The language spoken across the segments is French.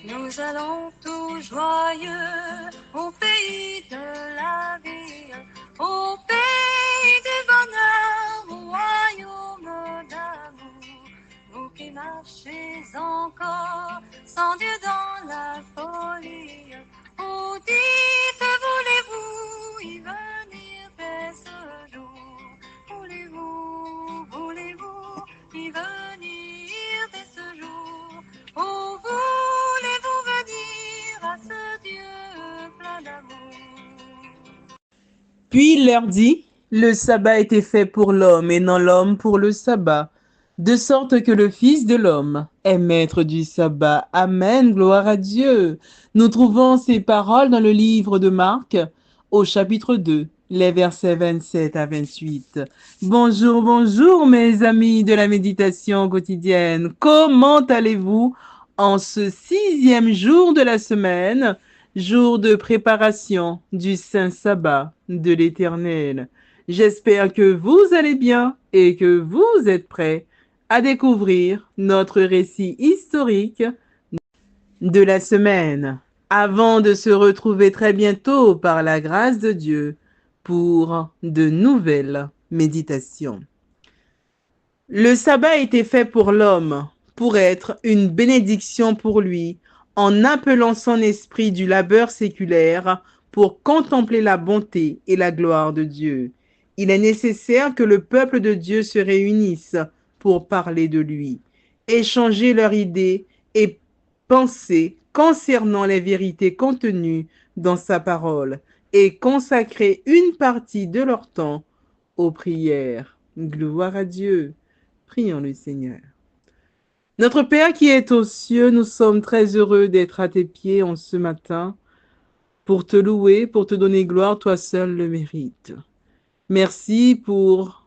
Nous allons tout joyeux au pays de la vie, au pays du bonheur, au royaume d'amour. Vous qui marchez encore sans Dieu dans la folie, oh dites, voulez-vous y venir dès ce jour? Voulez-vous y venir dès ce jour? Oh, voulez-vous venir à ce Dieu plein d'amour? Puis il leur dit, le sabbat était fait pour l'homme et non l'homme pour le sabbat, de sorte que le Fils de l'homme est maître du sabbat. Amen, gloire à Dieu. Nous trouvons ces paroles dans le livre de Marc au chapitre 2, les versets 27 à 28. Bonjour, bonjour mes amis de la méditation quotidienne. Comment allez-vous en ce 6e jour de la semaine, jour de préparation du Saint Sabbat de l'Éternel? J'espère que vous allez bien et que vous êtes prêts à découvrir notre récit historique de la semaine, avant de se retrouver très bientôt par la grâce de Dieu pour de nouvelles méditations. Le sabbat était fait pour l'homme, pour être une bénédiction pour lui, en appelant son esprit du labeur séculaire pour contempler la bonté et la gloire de Dieu. Il est nécessaire que le peuple de Dieu se réunisse pour parler de lui, échanger leurs idées et pensées concernant les vérités contenues dans sa parole et consacrer une partie de leur temps aux prières. Gloire à Dieu. Prions le Seigneur. Notre Père qui est aux cieux, nous sommes très heureux d'être à tes pieds en ce matin pour te louer, pour te donner gloire, toi seul le mérites. Merci pour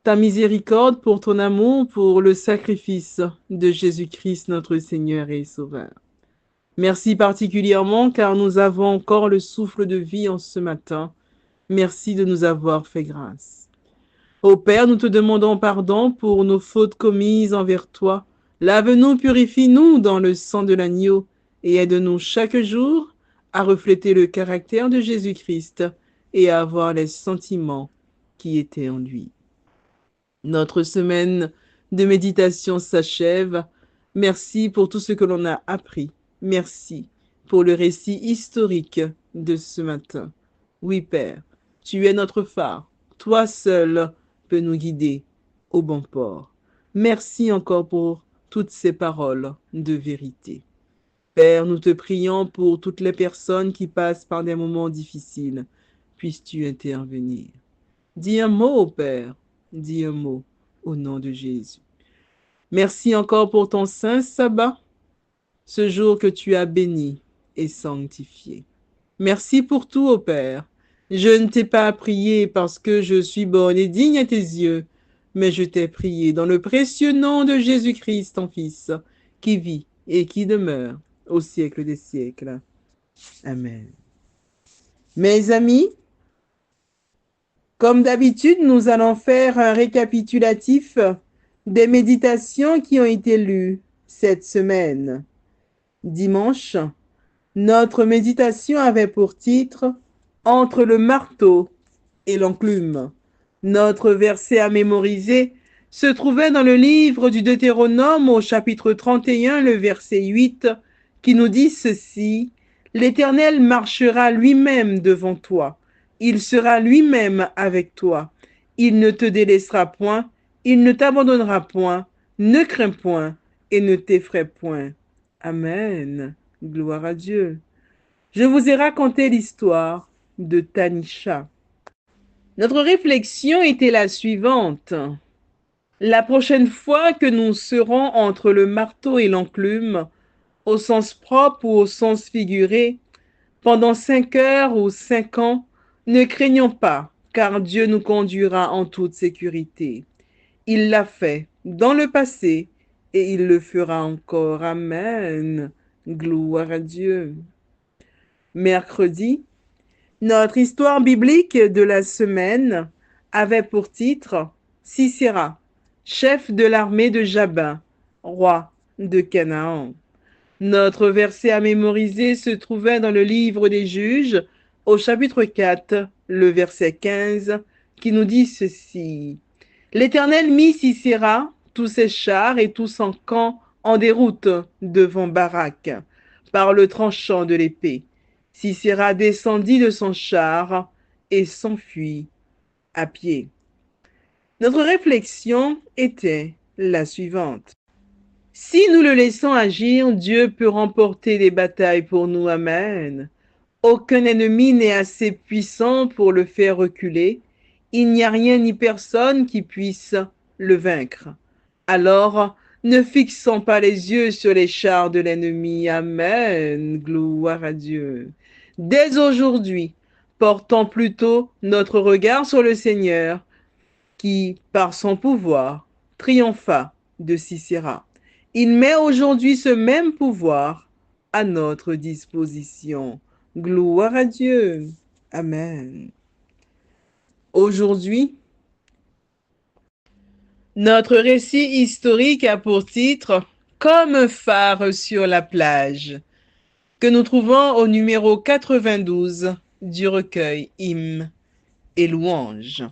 ta miséricorde, pour ton amour, pour le sacrifice de Jésus-Christ, notre Seigneur et Sauveur. Merci particulièrement car nous avons encore le souffle de vie en ce matin. Merci de nous avoir fait grâce. Ô Père, nous te demandons pardon pour nos fautes commises envers toi. Lave-nous, purifie-nous dans le sang de l'agneau et aide-nous chaque jour à refléter le caractère de Jésus-Christ et à avoir les sentiments qui étaient en lui. Notre semaine de méditation s'achève. Merci pour tout ce que l'on a appris. Merci pour le récit historique de ce matin. Oui, Père, tu es notre phare. Toi seul peux nous guider au bon port. Merci encore pour toutes ces paroles de vérité. Père, nous te prions pour toutes les personnes qui passent par des moments difficiles. Puisses-tu intervenir. Dis un mot, Père. Dis un mot au nom de Jésus. Merci encore pour ton saint sabbat, ce jour que tu as béni et sanctifié. Merci pour tout, ô Père. Je ne t'ai pas prié parce que je suis bonne et digne à tes yeux, mais je t'ai prié dans le précieux nom de Jésus-Christ, ton Fils, qui vit et qui demeure au siècle des siècles. Amen. Mes amis, comme d'habitude, nous allons faire un récapitulatif des méditations qui ont été lues cette semaine. Dimanche, notre méditation avait pour titre « Entre le marteau et l'enclume ». Notre verset à mémoriser se trouvait dans le livre du Deutéronome au chapitre 31, le verset 8, qui nous dit ceci « L'Éternel marchera lui-même devant toi. Il sera lui-même avec toi. Il ne te délaissera point, il ne t'abandonnera point, ne crains point et ne t'effraie point. » Amen. Gloire à Dieu. Je vous ai raconté l'histoire de Tanisha. Notre réflexion était la suivante. La prochaine fois que nous serons entre le marteau et l'enclume, au sens propre ou au sens figuré, pendant 5 heures ou 5 ans, ne craignons pas, car Dieu nous conduira en toute sécurité. Il l'a fait dans le passé et il le fera encore. Amen. Gloire à Dieu. Mercredi, notre histoire biblique de la semaine avait pour titre Sisera, chef de l'armée de Jabin, roi de Canaan. Notre verset à mémoriser se trouvait dans le livre des Juges, au chapitre 4, le verset 15, qui nous dit ceci. L'Éternel mit Sisera, tous ses chars et tout son camp en déroute devant Barak, par le tranchant de l'épée. Sisera descendit de son char et s'enfuit à pied. Notre réflexion était la suivante. Si nous le laissons agir, Dieu peut remporter des batailles pour nous. Amen. Aucun ennemi n'est assez puissant pour le faire reculer. Il n'y a rien ni personne qui puisse le vaincre. Alors, ne fixons pas les yeux sur les chars de l'ennemi. Amen. Gloire à Dieu. Dès aujourd'hui, portons plutôt notre regard sur le Seigneur, qui, par son pouvoir, triompha de Sisera. Il met aujourd'hui ce même pouvoir à notre disposition. Gloire à Dieu. Amen. Aujourd'hui, notre récit historique a pour titre « Comme un phare sur la plage » que nous trouvons au numéro 92 du recueil Hymnes et louanges.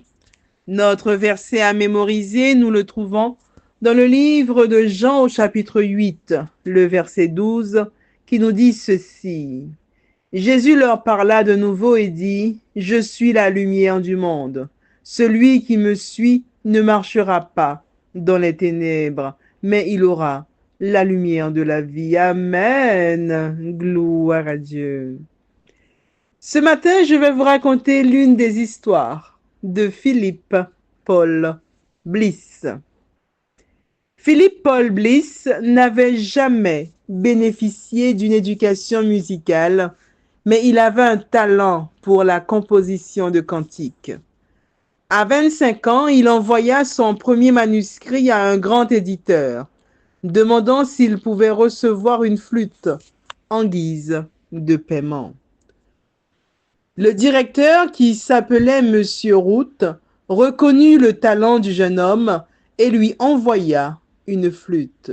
Notre verset à mémoriser, nous le trouvons dans le livre de Jean au chapitre 8, le verset 12, qui nous dit ceci. Jésus leur parla de nouveau et dit, « Je suis la lumière du monde. Celui qui me suit ne marchera pas dans les ténèbres, mais il aura la lumière de la vie. » Amen. Gloire à Dieu. Ce matin, je vais vous raconter l'une des histoires de Philippe Paul Bliss. Philippe Paul Bliss n'avait jamais bénéficié d'une éducation musicale, mais il avait un talent pour la composition de cantiques. À 25 ans, il envoya son premier manuscrit à un grand éditeur, demandant s'il pouvait recevoir une flûte en guise de paiement. Le directeur, qui s'appelait Monsieur Root, reconnut le talent du jeune homme et lui envoya une flûte.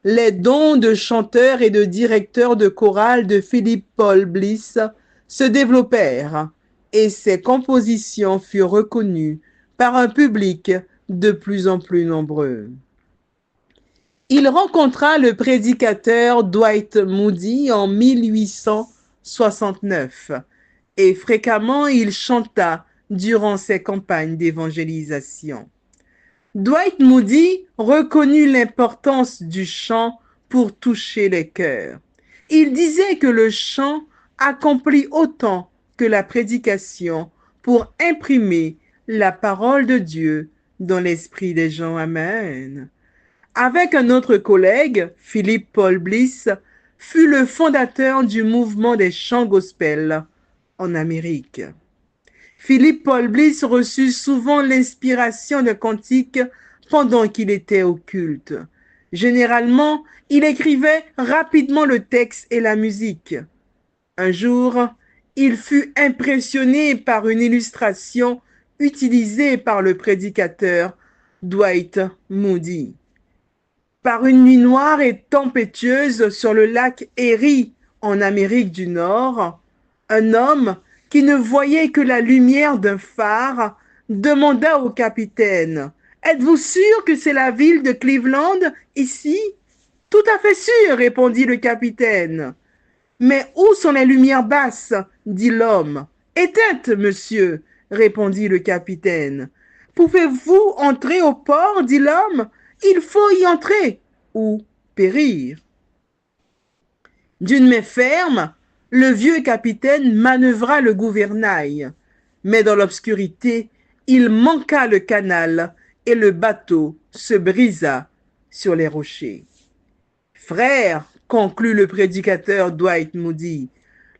Les dons de chanteur et de directeur de chorale de Philippe Paul Bliss se développèrent et ses compositions furent reconnues par un public de plus en plus nombreux. Il rencontra le prédicateur Dwight Moody en 1869 et fréquemment il chanta durant ses campagnes d'évangélisation. Dwight Moody reconnut l'importance du chant pour toucher les cœurs. Il disait que le chant accomplit autant que la prédication pour imprimer la parole de Dieu dans l'esprit des gens. Amen. Avec un autre collègue, Philippe Paul Bliss, fut le fondateur du mouvement des chants gospel en Amérique. Philippe Paul Bliss reçut souvent l'inspiration de cantiques pendant qu'il était au culte. Généralement, il écrivait rapidement le texte et la musique. Un jour, il fut impressionné par une illustration utilisée par le prédicateur Dwight Moody. Par une nuit noire et tempétueuse sur le lac Erie en Amérique du Nord, un homme qui ne voyait que la lumière d'un phare demanda au capitaine « Êtes-vous sûr que c'est la ville de Cleveland, ici ?»« Tout à fait sûr, répondit le capitaine. »« Mais où sont les lumières basses ?» dit l'homme. « Éteintes, monsieur, répondit le capitaine. « Pouvez-vous entrer au port ?» dit l'homme. « Il faut y entrer ou périr. » D'une main ferme, le vieux capitaine manœuvra le gouvernail, mais dans l'obscurité, il manqua le canal et le bateau se brisa sur les rochers. « Frère, conclut le prédicateur Dwight Moody,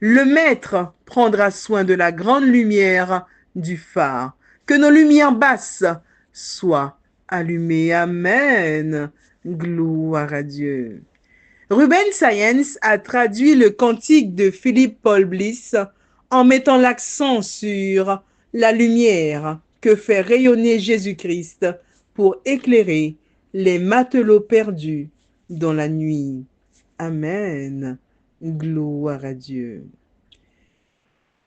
le maître prendra soin de la grande lumière du phare, que nos lumières basses soient allumées. Amen. Gloire à Dieu. Ruben Science a traduit le cantique de Philippe Paul Bliss en mettant l'accent sur la lumière que fait rayonner Jésus-Christ pour éclairer les matelots perdus dans la nuit. Amen. Gloire à Dieu.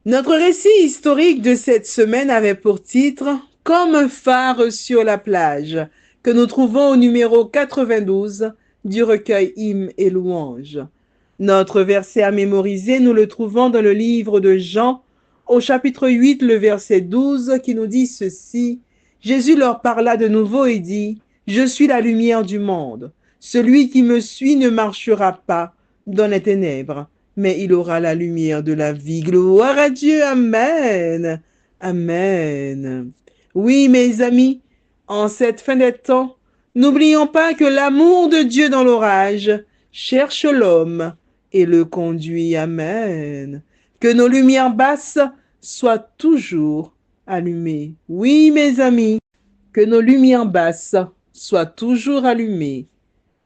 Notre récit historique de cette semaine avait pour titre « Comme un phare sur la plage » que nous trouvons au numéro 92 du recueil Hymnes et louanges. Notre verset à mémoriser, nous le trouvons dans le livre de Jean, au chapitre 8, le verset 12, qui nous dit ceci. Jésus leur parla de nouveau et dit, « Je suis la lumière du monde. Celui qui me suit ne marchera pas dans les ténèbres, mais il aura la lumière de la vie. » Gloire à Dieu, Amen. Amen. Oui, mes amis, en cette fin des temps, n'oublions pas que l'amour de Dieu dans l'orage cherche l'homme et le conduit. Amen. Que nos lumières basses soient toujours allumées. Oui, mes amis, que nos lumières basses soient toujours allumées,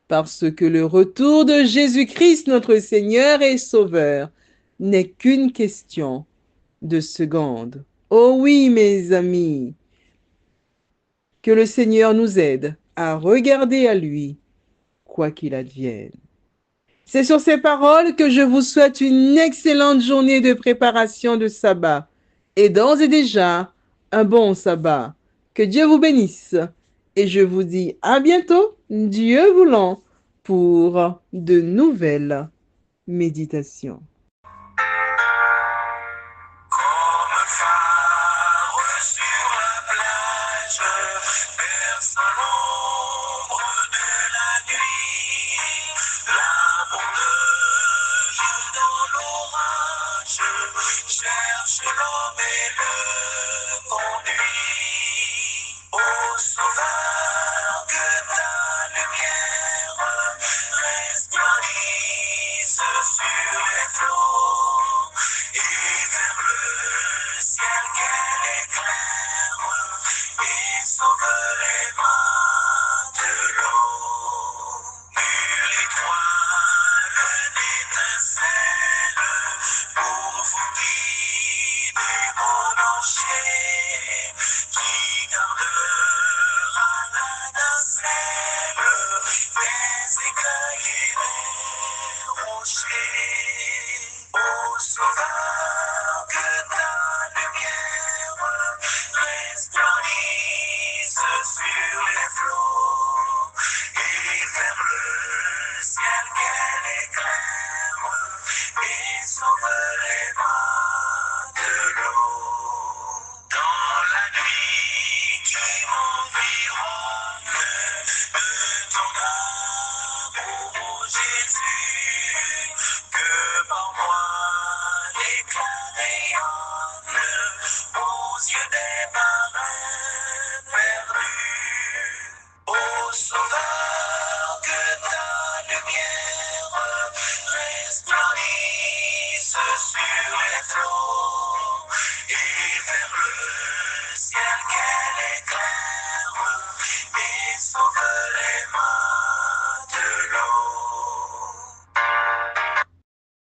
parce que le retour de Jésus-Christ, notre Seigneur et Sauveur, n'est qu'une question de secondes. Oh oui, mes amis, que le Seigneur nous aide à regarder à lui, quoi qu'il advienne. C'est sur ces paroles que je vous souhaite une excellente journée de préparation de sabbat et d'ores et déjà un bon sabbat. Que Dieu vous bénisse et je vous dis à bientôt, Dieu voulant, pour de nouvelles méditations. Comme un phare sur la plage, perçant l'ombre de la nuit. L'amour de Dieu dans l'orage cherche l'homme et le conduit. Ô Sauveur, que ta lumière resplendisse sur les flots et vers le ciel qu'elle éclaire et sauve les mains de l'eau. Nulle étoile n'étincelle pour vous guider mon ancher qui gardera la nacelle des écueils et des rochers. Ô Sauveur, que ta lumière resplendisse sur les flots et vers le ciel qu'elle éclaire et sauve les mains de l'eau. Dans la nuit qui m'environne de ton amour, ô Jésus, que par moi